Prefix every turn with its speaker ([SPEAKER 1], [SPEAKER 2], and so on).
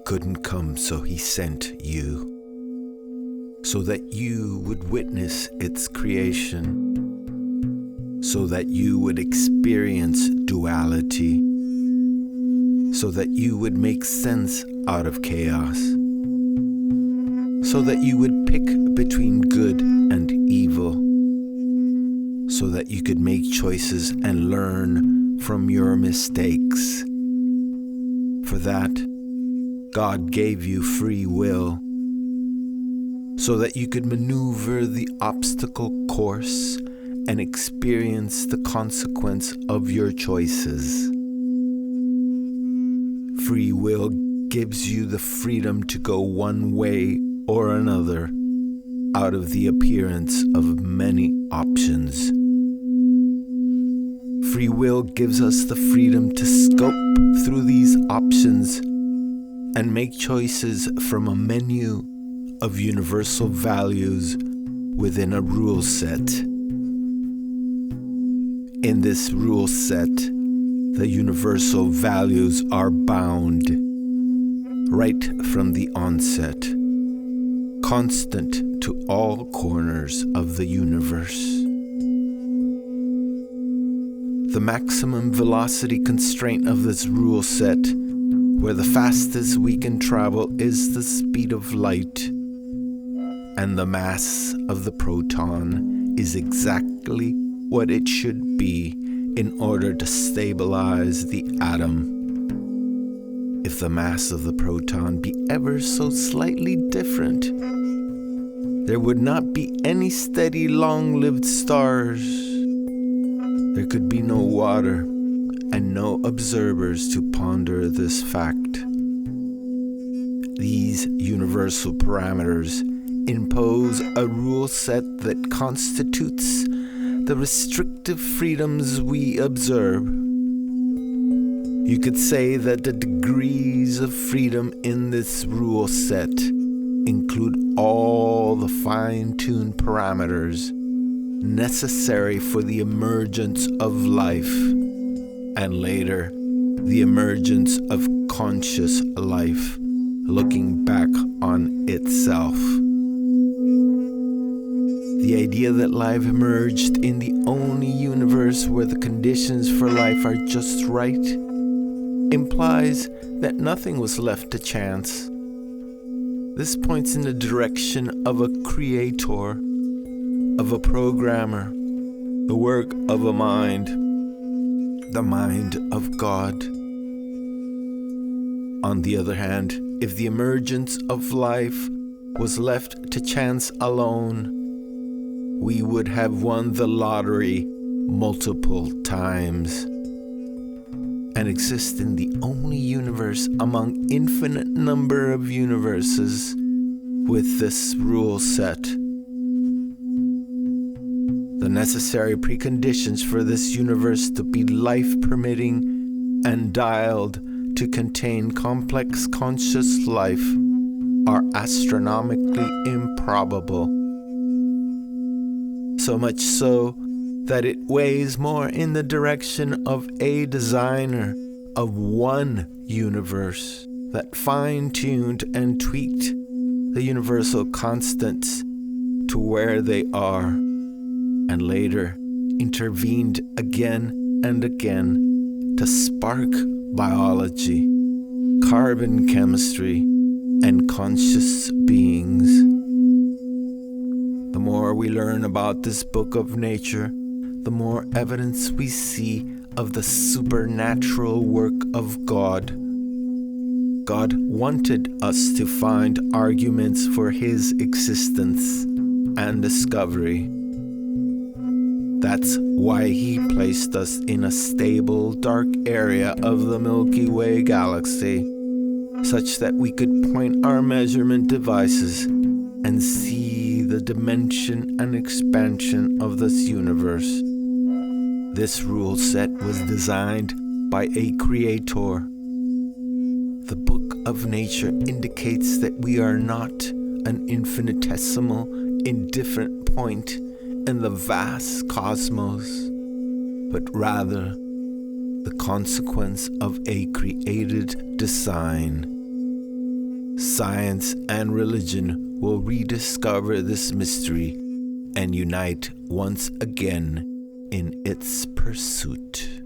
[SPEAKER 1] couldn't come, so he sent you, so that you would witness its creation, so that you would experience duality, so that you would make sense out of chaos, so that you would pick between good and evil, so that you could make choices and learn from your mistakes. For that, God gave you free will, so that you could maneuver the obstacle course and experience the consequence of your choices. Free will gives you the freedom to go one way or another out of the appearance of many options. Free will gives us the freedom to scope through these options and make choices from a menu of universal values within a rule set. In this rule set, the universal values are bound right from the onset, constant to all corners of the universe. The maximum velocity constraint of this rule set, where the fastest we can travel is the speed of light, and the mass of the proton is exactly what it should be in order to stabilize the atom. If the mass of the proton be ever so slightly different, there would not be any steady, long-lived stars. There could be no water and no observers to ponder this fact. These universal parameters impose a rule set that constitutes the restrictive freedoms we observe. You could say that the degrees of freedom in this rule set include all the fine-tuned parameters necessary for the emergence of life, and later the emergence of conscious life looking back on itself. The idea that life emerged in the only universe where the conditions for life are just right implies that nothing was left to chance. This points in the direction of a creator, of a programmer, the work of a mind, the mind of God. On the other hand, if the emergence of life was left to chance alone, we would have won the lottery multiple times and exist in the only universe among infinite number of universes with this rule set. The necessary preconditions for this universe to be life-permitting and dialed to contain complex conscious life are astronomically improbable. So much so that it weighs more in the direction of a designer of one universe that fine-tuned and tweaked the universal constants to where they are, and later intervened again and again to spark biology, carbon chemistry, and conscious beings. The more we learn about this book of nature, the more evidence we see of the supernatural work of God. God wanted us to find arguments for His existence and discovery. That's why He placed us in a stable, dark area of the Milky Way galaxy, such that we could point our measurement devices and see the dimension and expansion of this universe. This rule set was designed by a creator. The book of nature indicates that we are not an infinitesimal, indifferent point in the vast cosmos, but rather the consequence of a created design. science and religion will rediscover this mystery and unite once again in its pursuit.